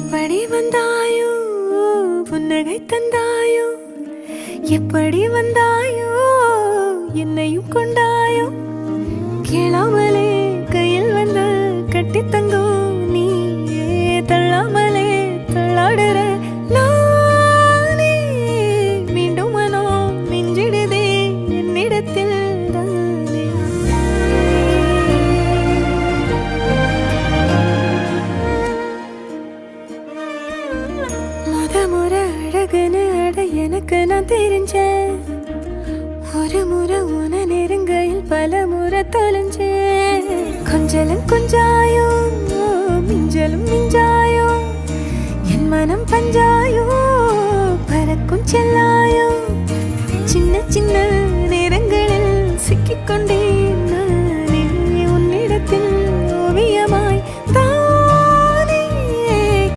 எப்படி வந்தாயோ புன்னகை தந்தாயோ எப்படி வந்தாயோ என்னையும் கொண்டாயோ கேளாமலே கையில் வந்து கட்டி தங்கோ நீ தள்ளாமலே தள்ளாடுற நானே மீண்டும் மனோ மிஞ்சிடுதே என்னிடத்தில் முறை அழகுன்னு அட எனக்கு நான் தெரிஞ்சேன் ஒரு முறை உன நெருங்கையில் பல முறை தொலைஞ்சேன் கொஞ்சலும் கொஞ்சாயோ மிஞ்சலும் மிஞ்சாயோ என் மனம் பஞ்சாயோ பறக்கும் செல்லாயோ சின்ன சின்ன நேரங்களில் சிக்கிக்கொண்டேன்